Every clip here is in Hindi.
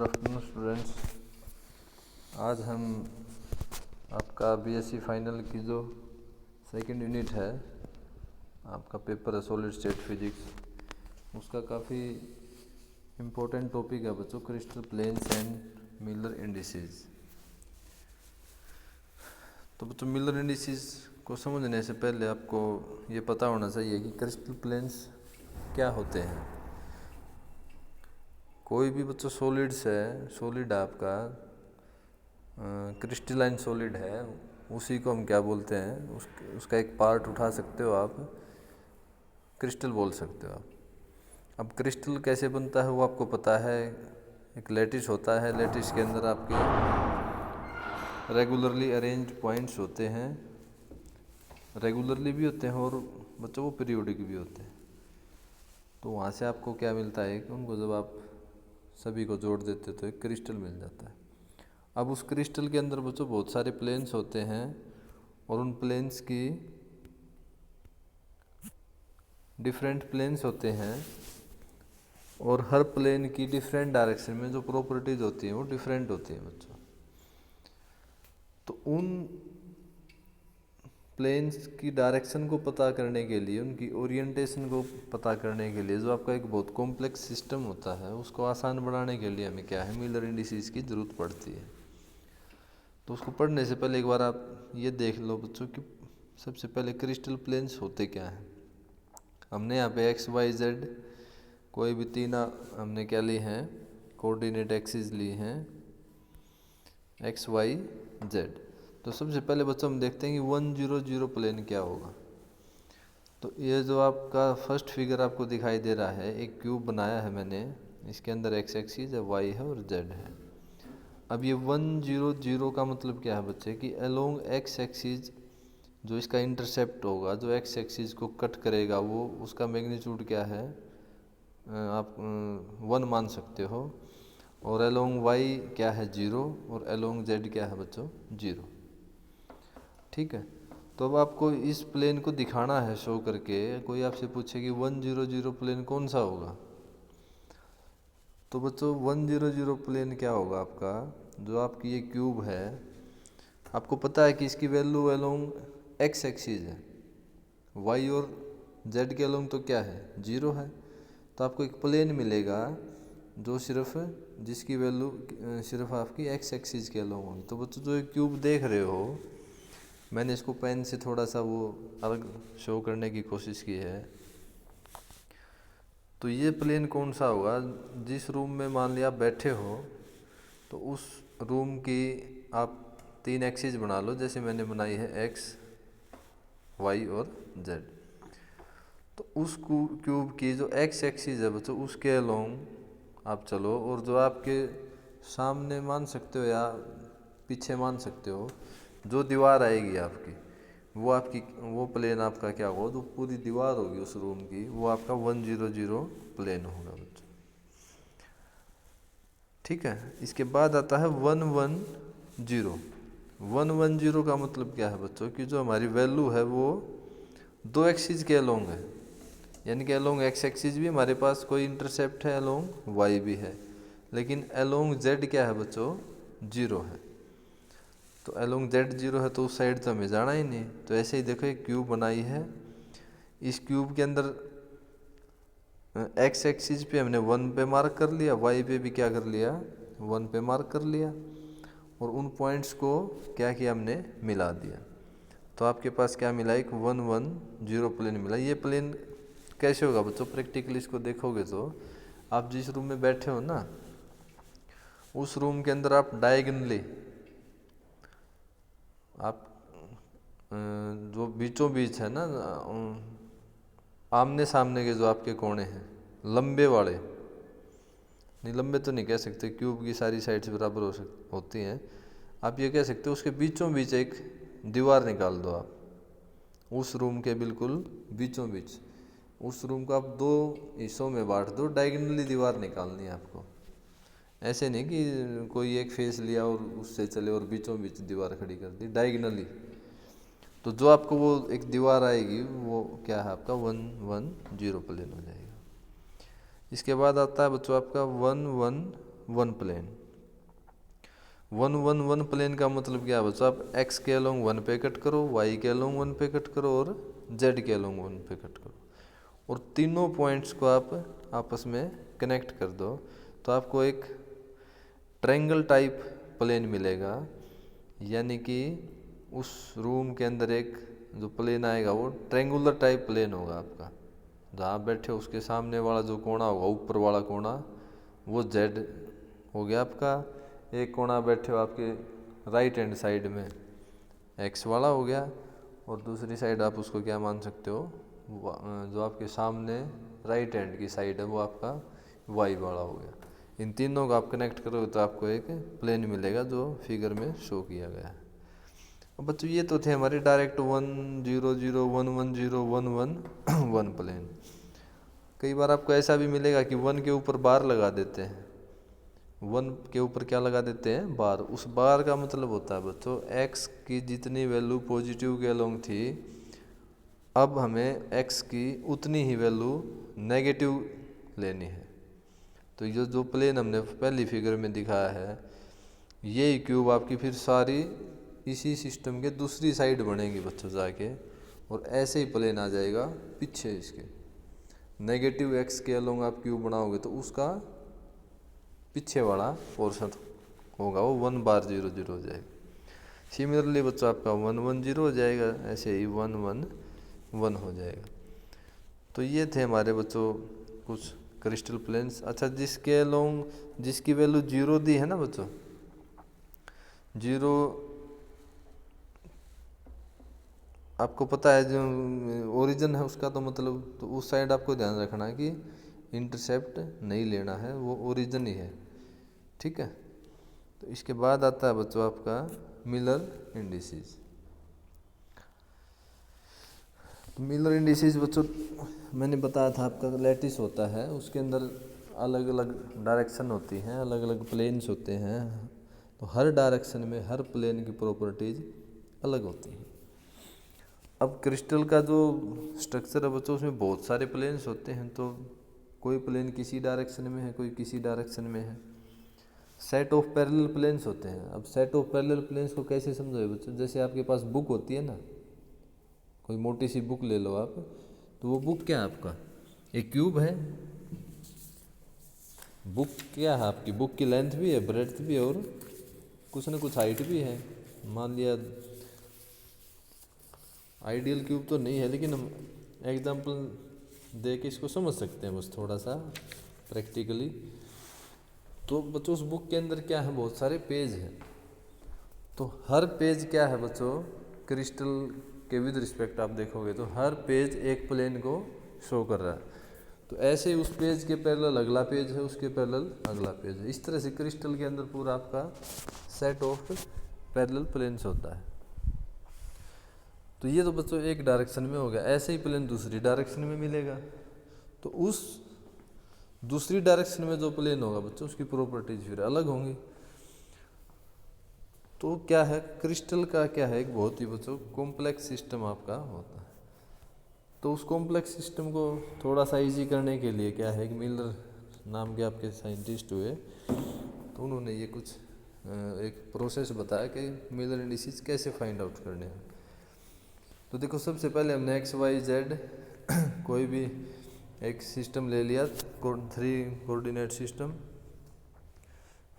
Good afternoon students. आज हम आपका बीएससी फाइनल की जो सेकंड यूनिट है, आपका पेपर है सॉलिड स्टेट फिजिक्स, उसका काफ़ी इम्पोर्टेंट टॉपिक है बच्चों, crystal planes and Miller indices. तो बच्चों मिलर इंडिसेस को समझने से पहले आपको ये पता होना चाहिए कि क्रिस्टल प्लेन्स क्या होते हैं। कोई भी बच्चों सॉलिड्स है, सॉलिड आपका क्रिस्टलाइन सॉलिड है, उसी को हम क्या बोलते हैं, उसका एक पार्ट उठा सकते हो आप, क्रिस्टल बोल सकते हो आप। अब क्रिस्टल कैसे बनता है वो आपको पता है। एक लैटिस होता है, लैटिस के अंदर आपके रेगुलरली अरेंज्ड पॉइंट्स होते हैं, रेगुलरली भी होते हैं और बच्चों वो पीरियोडिक भी होते हैं। तो वहाँ से आपको क्या मिलता है कि उनको जब आप सभी को जोड़ देते तो एक क्रिस्टल मिल जाता है। अब उस क्रिस्टल के अंदर बच्चों बहुत सारे प्लेन्स होते हैं और उन प्लेन्स की डिफरेंट प्लेन्स होते हैं और हर प्लेन की डिफरेंट डायरेक्शन में जो प्रॉपर्टीज होती हैं वो डिफरेंट होती हैं बच्चों। तो उन प्लेन्स की डायरेक्शन को पता करने के लिए, उनकी ओरिएंटेशन को पता करने के लिए जो आपका एक बहुत कॉम्प्लेक्स सिस्टम होता है, उसको आसान बनाने के लिए हमें क्या है, मिलर इंडिसेस की ज़रूरत पड़ती है। तो उसको पढ़ने से पहले एक बार आप ये देख लो बच्चों कि सबसे पहले क्रिस्टल प्लेन्स होते क्या हैं। हमने यहाँ पे एक्स वाई जेड कोई भी तीन हमने क्या ली हैं, कोऑर्डिनेट एक्सिस ली हैं, एक्स वाई जेड। तो सबसे पहले बच्चों हम देखते हैं कि 100 प्लेन क्या होगा। तो ये जो आपका फर्स्ट फिगर आपको दिखाई दे रहा है, एक क्यूब बनाया है मैंने, इसके अंदर एक्स एक्सिस है, वाई है और जेड है। अब ये 100 का मतलब क्या है बच्चे कि अलोंग एक्स एक्सिस जो इसका इंटरसेप्ट होगा, जो एक्स एक्सिस को कट करेगा, वो उसका मैग्नीट्यूड क्या है, आप 1 मान सकते हो। और अलोंग वाई क्या है 0 और अलोंग जेड क्या है बच्चों 0। ठीक है। तो अब आपको इस प्लेन को दिखाना है शो करके। कोई आपसे पूछे कि 100 प्लेन कौन सा होगा, तो बच्चों 100 प्लेन क्या होगा आपका, जो आपकी ये क्यूब है, आपको पता है कि इसकी वैल्यू अलोंग एक्स एक्सिस है, वाई और जेड के अलोंग तो क्या है 0 है। तो आपको एक प्लेन मिलेगा जो सिर्फ जिसकी वैल्यू सिर्फ आपकी एक्स एक्सिस के अलोंग होगी। तो बच्चों जो एक क्यूब देख रहे हो, मैंने इसको पेन से थोड़ा सा वो अलग शो करने की कोशिश की है। तो ये प्लेन कौन सा होगा, जिस रूम में मान लिया आप बैठे हो, तो उस रूम की आप 3 एक्सिस बना लो, जैसे मैंने बनाई है एक्स वाई और जेड। तो उस क्यूब की जो एक्स एक्सिस है बच्चों, उसके अलोंग आप चलो, और जो आपके सामने मान सकते हो या पीछे मान सकते हो, जो दीवार आएगी आपकी, वो प्लेन आपका क्या होगा, जो पूरी दीवार होगी उस रूम की, वो आपका 100 प्लेन होगा बच्चों। ठीक है। इसके बाद आता है 110। 110 का मतलब क्या है बच्चों कि जो हमारी वैल्यू है वो 2 एक्सिस के अलोंग है, यानी कि अलोंग एक्स एक्सिस भी हमारे पास कोई इंटरसेप्ट है, अलोंग वाई भी है, लेकिन अलोंग जेड क्या है बच्चों 0 है। तो अलोंग जेड 0 है तो उस साइड तो हमें जाना ही नहीं। तो ऐसे ही देखो एक क्यूब बनाई है, इस क्यूब के अंदर एक्स एक्सिस पे हमने 1 पे मार्क कर लिया, वाई पे भी क्या कर लिया 1 पे मार्क कर लिया, और उन पॉइंट्स को क्या किया हमने मिला दिया। तो आपके पास क्या मिला, एक 110 प्लेन मिला। ये प्लेन कैसे होगा बच्चों, प्रैक्टिकली इसको देखोगे तो आप जिस रूम में बैठे हो ना, उस रूम के अंदर आप डायगनली आप जो बीचों बीच है ना, आमने सामने के जो आपके कोने हैं, लंबे वाले, नहीं लंबे तो नहीं कह सकते, क्यूब की सारी साइड्स बराबर होती हैं, आप ये कह सकते हो उसके बीचों बीच एक दीवार निकाल दो आप, उस रूम के बिल्कुल बीचों बीच। उस रूम को आप 2 हिस्सों में बांट दो, डायगनली दीवार निकालनी है आपको। ऐसे नहीं कि कोई एक फेस लिया और उससे चले और बीचों बीच दीवार खड़ी कर दी, डायगनली। तो जो आपको वो एक दीवार आएगी वो क्या है आपका 110 प्लेन हो जाएगा। इसके बाद आता है बच्चों आपका one plane. One one one plane का मतलब क्या है बच्चों, आप एक्स के अलोंग वन पे कट करो, वाई के अलोंग वन पे कट करो और जेड के अलोंग वन पे कट करो और तीनों पॉइंट्स को आप आपस में कनेक्ट कर दो तो आपको एक ट्रायंगल टाइप प्लेन मिलेगा। यानी कि उस रूम के अंदर एक जो प्लेन आएगा वो ट्रायंगुलर टाइप प्लेन होगा आपका। जहाँ आप बैठे हो उसके सामने वाला जो कोना होगा, ऊपर वाला कोना, वो जेड हो गया आपका। एक कोना बैठे हो आपके राइट हैंड साइड में, एक्स वाला हो गया। और दूसरी साइड आप उसको क्या मान सकते हो, जो आपके सामने राइट हैंड की साइड है वो आपका वाई वाला हो गया। इन तीनों को आप कनेक्ट करोगे तो आपको एक प्लेन मिलेगा जो फिगर में शो किया गया है। अब बच्चों ये तो थे हमारे डायरेक्ट 1 0 0 1 1 0 1 1 1 प्लेन। कई बार आपको ऐसा भी मिलेगा कि 1 के ऊपर बार लगा देते हैं। 1 के ऊपर क्या लगा देते हैं, बार। उस बार का मतलब होता है बच्चों x की जितनी वैल्यू पॉजिटिव के अलोंग थी, अब हमें x की उतनी ही वैल्यू नेगेटिव लेनी है। तो ये जो प्लेन हमने पहली फिगर में दिखाया है, ये क्यूब आपकी फिर सारी इसी सिस्टम के दूसरी साइड बनेगी बच्चों जाके, और ऐसे ही प्लेन आ जाएगा पीछे इसके। नेगेटिव x के अलोंग आप क्यूब बनाओगे तो उसका पीछे वाला पोर्शन होगा वो 1 बार 0 0 हो जाएगा। सिमिलरली बच्चों आपका 1 1 0 हो जाएगा, ऐसे ही 1 1 1 हो जाएगा। तो ये थे हमारे बच्चों कुछ क्रिस्टल प्लेन्स। अच्छा, जिसके अलोंग जिसकी वैल्यू 0 दी है ना बच्चों, 0 आपको पता है जो ओरिजिन है उसका, तो मतलब तो उस साइड आपको ध्यान रखना है कि इंटरसेप्ट नहीं लेना है, वो ओरिजिन ही है। ठीक है। तो इसके बाद आता है बच्चों आपका मिलर इंडिसेस। तो मिलर इंडिसेस बच्चों मैंने बताया था आपका लैटिस होता है, उसके अंदर अलग अलग डायरेक्शन होती हैं, अलग अलग प्लेन्स होते हैं। तो हर डायरेक्शन में हर प्लेन की प्रॉपर्टीज अलग होती हैं। अब क्रिस्टल का जो स्ट्रक्चर है बच्चों उसमें बहुत सारे प्लेन्स होते हैं, तो कोई प्लेन किसी डायरेक्शन में है, कोई किसी डायरेक्शन में है। सेट ऑफ पैरेलल प्लेन्स होते हैं। अब सेट ऑफ पैरेलल प्लेन्स को कैसे समझोगे बच्चों, जैसे आपके पास बुक होती है ना, कोई मोटी सी बुक ले लो आप, तो वो बुक क्या है आपका, एक क्यूब है। बुक क्या है आपकी, बुक की लेंथ भी है, ब्रेड्थ भी है और कुछ ना कुछ हाइट भी है। मान लिया आइडियल क्यूब तो नहीं है, लेकिन हम एग्जाम्पल दे के इसको समझ सकते हैं बस थोड़ा सा प्रैक्टिकली। तो बच्चों उस बुक के अंदर क्या है, बहुत सारे पेज हैं। तो हर पेज क्या है बच्चों, क्रिस्टल के विद रिस्पेक्ट आप देखोगे तो हर पेज एक प्लेन को शो कर रहा है। तो ऐसे ही उस पेज के पैरेलल अगला पेज है, उसके पैरेलल अगला पेज है। इस तरह से क्रिस्टल के अंदर पूरा आपका सेट ऑफ पैरेलल प्लेन्स होता है। तो ये तो बच्चों एक डायरेक्शन में हो गया। ऐसे ही प्लेन दूसरी डायरेक्शन में मिलेगा, तो उस दूसरी डायरेक्शन में जो प्लेन होगा बच्चों उसकी प्रॉपर्टीज फिर अलग होंगी। तो क्या है, क्रिस्टल का क्या है, एक बहुत ही बच्चों कॉम्प्लेक्स सिस्टम आपका होता है। तो उस कॉम्प्लेक्स सिस्टम को थोड़ा सा इजी करने के लिए क्या है, एक मिलर नाम के आपके साइंटिस्ट हुए, तो उन्होंने ये कुछ एक प्रोसेस बताया कि मिलर इंडिसेस कैसे फाइंड आउट करने हैं। तो देखो, सबसे पहले हमने एक्स वाई जेड कोई भी एक सिस्टम ले लिया, 3 कोऑर्डिनेट सिस्टम।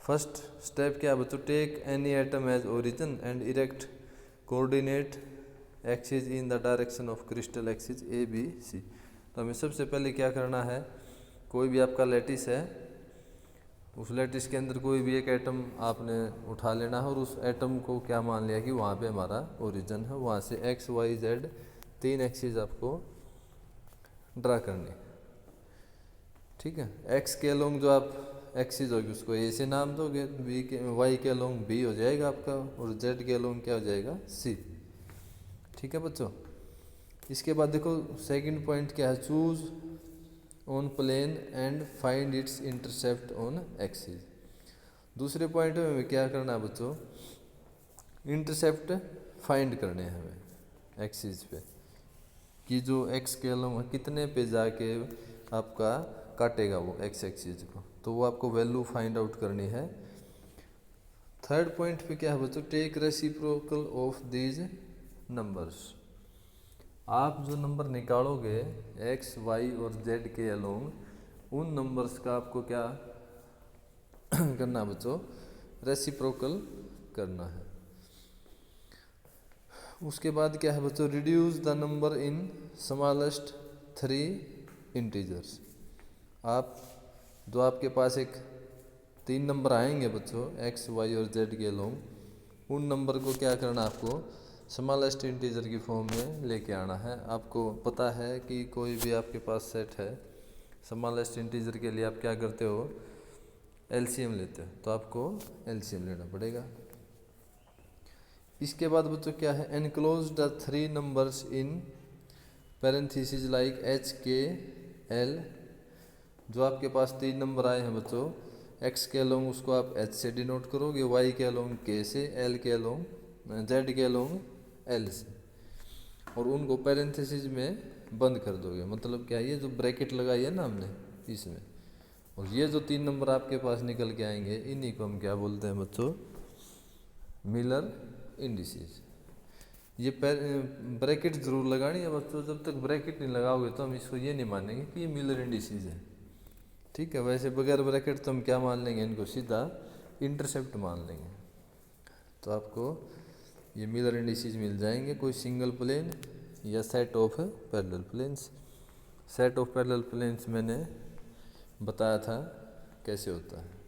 फर्स्ट स्टेप क्या है बच्चों, take any atom as origin and erect coordinate axis in the direction of crystal axis a b c. तो हमें सबसे पहले क्या करना है, कोई भी आपका लैटिस है, उस लैटिस के अंदर कोई भी एक एटम आपने उठा लेना है और उस एटम को क्या मान लिया कि वहाँ पे हमारा ओरिजिन है। वहाँ से एक्स वाई जेड 3 एक्सिस आपको ड्रा करनी। ठीक है। एक्स के अलोंग जो आप एक्सिस होगी उसको ए से नाम दोगे, बी के वाई के अलोंग बी हो जाएगा आपका, और जेड के अलोंग क्या हो जाएगा, सी। ठीक है बच्चों। इसके बाद देखो सेकंड पॉइंट क्या है, choose on plane and find its intercept on axis. दूसरे पॉइंट में हमें क्या करना है बच्चों, इंटरसेप्ट फाइंड करने हैं हमें एक्सिस पे, कि जो एक्स के अलोंग कितने पे जाके आपका काटेगा वो एक्स एक्सिस को, तो वो आपको वैल्यू फाइंड आउट करनी है। थर्ड पॉइंट पे क्या है बच्चों, take reciprocal of these numbers. आप जो नंबर निकालोगे एक्स वाई और जेड के अलोंग, उन नंबर्स का आपको क्या करना बच्चों, रेसिप्रोकल करना है। उसके बाद क्या है बच्चों, reduce the number in smallest 3 integers. आप जो आपके पास एक 3 नंबर आएंगे बच्चों एक्स वाई और जेड के अलोंग, उन नंबर को क्या करना, आपको स्मॉलेस्ट इंटीजर की फॉर्म में लेके आना है। आपको पता है कि कोई भी आपके पास सेट है, स्मॉलेस्ट इंटीजर के लिए आप क्या करते हो, एलसीएम लेते हो, तो आपको एलसीएम लेना पड़ेगा। इसके बाद बच्चों क्या है, enclose the 3 numbers in parenthesis like H के एल। जो आपके पास 3 नंबर आए हैं बच्चों, एक्स के अलोंग उसको आप एच से डिनोट करोगे, वाई के अलोंग के से, एल के अलोंग जेड के अलोंग एल से, और उनको पैरेंथेसिस में बंद कर दोगे। मतलब क्या, ये जो ब्रैकेट लगाई है ना हमने इसमें, और ये जो 3 नंबर आपके पास निकल के आएंगे, इन्हीं को हम क्या बोलते हैं बच्चों, मिलर इंडिसेस। ये ब्रैकेट जरूर लगानी है बच्चों, जब तक ब्रैकेट नहीं लगाओगे तो हम इसको ये नहीं मानेंगे कि ये मिलर इंडिसेस है। ठीक है, वैसे बगैर ब्रैकेट तो हम क्या मान लेंगे, इनको सीधा इंटरसेप्ट मान लेंगे। तो आपको ये मिलर इंडिसेस मिल जाएंगे, कोई सिंगल प्लेन या set of parallel planes. Set of parallel planes मैंने बताया था कैसे होता है।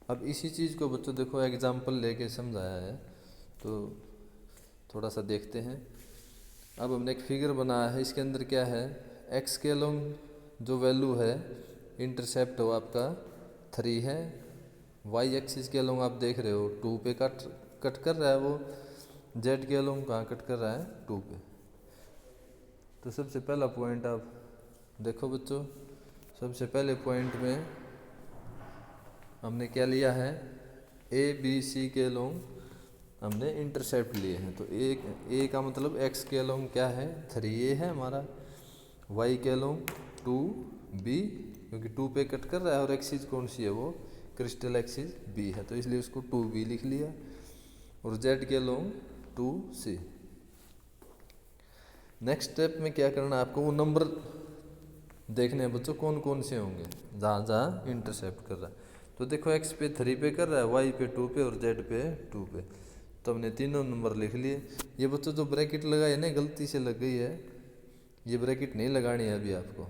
अब इसी चीज़ को बच्चों देखो एग्जाम्पल लेके समझाया है, तो थोड़ा सा देखते हैं। अब हमने एक फिगर बनाया है, इसके अंदर क्या है, एक्स के अलोंग जो वैल्यू है, इंटरसेप्ट हो आपका 3 है, वाई एक्सिस के अलोंग आप देख रहे हो 2 पे कट कर रहा है, वो जेड के अलोंग कहाँ कट कर रहा है, 2 पे। तो सबसे पहला पॉइंट आप देखो बच्चों, सबसे पहले पॉइंट में हमने क्या लिया है, ए बी सी के अलोंग हमने इंटरसेप्ट लिए हैं। तो ए का मतलब एक्स के अलोंग क्या है, 3a है हमारा, वाई के अलोंग 2b, क्योंकि 2 पे कट कर रहा है, और एक्सिस कौन सी है, वो क्रिस्टल एक्सिस b है, तो इसलिए उसको 2b लिख लिया। और जेड के अलोंग 2c। नेक्स्ट स्टेप में क्या करना, आपको वो नंबर देखने हैं बच्चों कौन कौन से होंगे जहाँ जहाँ इंटरसेप्ट कर रहा है। तो देखो एक्स पे 3 पे कर रहा है, वाई पे 2 पे, और जेड पे 2 पे, तो हमने तीनों नंबर लिख लिए। ये बच्चों जो ब्रैकेट लगाई है ना, गलती से लग गई है, ये ब्रैकेट नहीं लगानी है अभी आपको,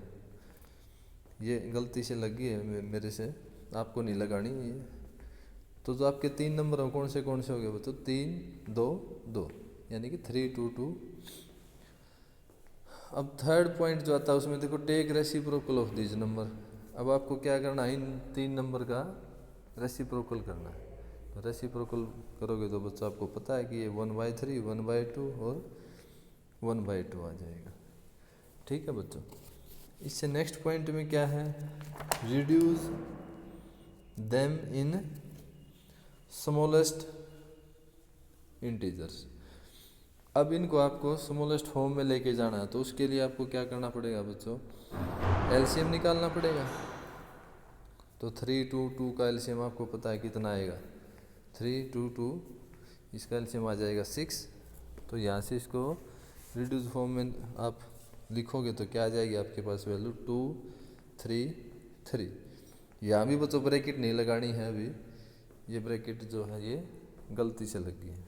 ये गलती से लग गई है मेरे से, आपको नहीं लगानी ये। तो जो आपके 3 नंबर हैं कौन से हो गए बच्चों, 3 2 2, यानी कि 3 2 2। अब थर्ड पॉइंट जो आता है उसमें देखो, take reciprocal of this number. अब आपको क्या करना है, इन 3 नंबर का रेसिप्रोकल करना है। तो रेसिप्रोकल करोगे तो बच्चों आपको पता है कि ये 1/3 1/2 और 1/2 आ जाएगा। ठीक है बच्चों, इससे नेक्स्ट पॉइंट में क्या है, reduce them in smallest integers. अब इनको आपको स्मॉलेस्ट फॉर्म में लेके जाना है, तो उसके लिए आपको क्या करना पड़ेगा बच्चों, एलसीएम निकालना पड़ेगा। तो 3 2 2 का एलसीएम आपको पता है कितना आएगा, 3 2 2, इसका एलसीएम आ जाएगा 6। तो यहाँ से इसको रिड्यूस फॉर्म में आप लिखोगे तो क्या आ जाएगी आपके पास वैल्यू, 2 3 3। यहाँ भी बच्चों ब्रैकेट नहीं लगानी है अभी, ये ब्रैकेट जो है ये गलती से लग गई है।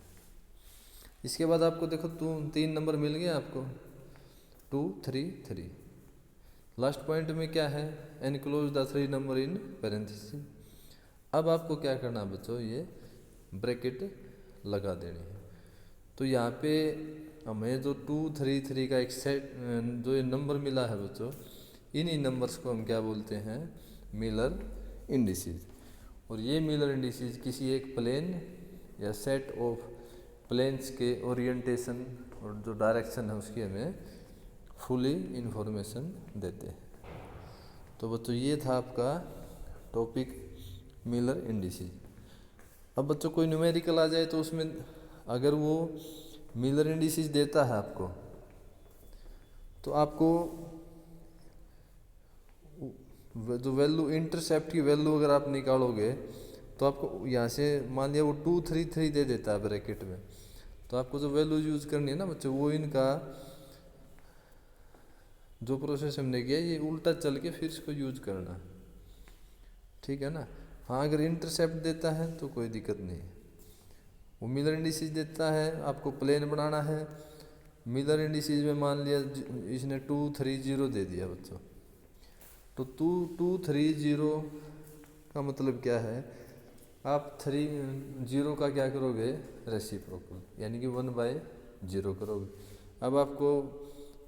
इसके बाद आपको देखो 3 नंबर मिल गए आपको, 2 3 3। लास्ट पॉइंट में क्या है, enclose the 3 number in parenthesis. अब आपको क्या करना है बच्चों, ये ब्रैकेट लगा देनी है। तो यहाँ पे हमें जो 2 3 3 का एक सेट जो ये नंबर मिला है बच्चों, इन्हीं नंबर्स को हम क्या बोलते हैं, मिलर इंडिसेस। और ये मिलर इंडिसेस किसी एक प्लेन या सेट ऑफ प्लेन्स के ओरिएंटेशन और जो डायरेक्शन है उसकी हमें फुली इंफॉर्मेशन देते हैं। तो बच्चों ये था आपका टॉपिक मिलर इंडिसेस। अब बच्चों कोई न्यूमेरिकल आ जाए तो उसमें अगर वो मिलर इंडिसेस देता है आपको, तो आपको जो वैल्यू इंटरसेप्ट की वैल्यू अगर आप निकालोगे तो आपको यहाँ से मान लिया वो 233 दे देता है ब्रैकेट में, तो आपको जो वैल्यू यूज करनी है ना बच्चों, वो इनका जो प्रोसेस हमने किया ये उल्टा चल के फिर इसको यूज करना, ठीक है ना। हाँ अगर इंटरसेप्ट देता है तो कोई दिक्कत नहीं। वो मिलर इंडिसेस देता है, आपको प्लेन बनाना है। मिलर इंडिसेस में मान लिया इसने 230 दे दिया बच्चों, तो 230 का मतलब क्या है, आप 30 का क्या करोगे, रेसिप्रोकल, यानी कि 1/0 करोगे। अब आपको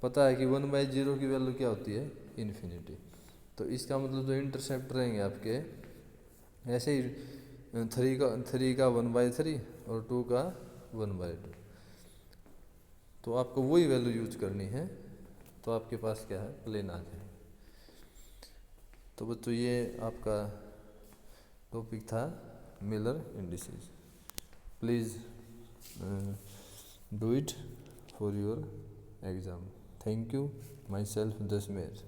पता है कि 1/0 की वैल्यू क्या होती है, इन्फिनिटी। तो इसका मतलब जो इंटरसेप्ट रहेंगे आपके ऐसे ही 3 का 1/3 और 2 का 1/2, तो आपको वही वैल्यू यूज करनी है, तो आपके पास क्या है, प्लेन आ जाए। तो बच्चों ये आपका टॉपिक था Miller indices. Please do it for your exam. Thank you, my self Jasmer.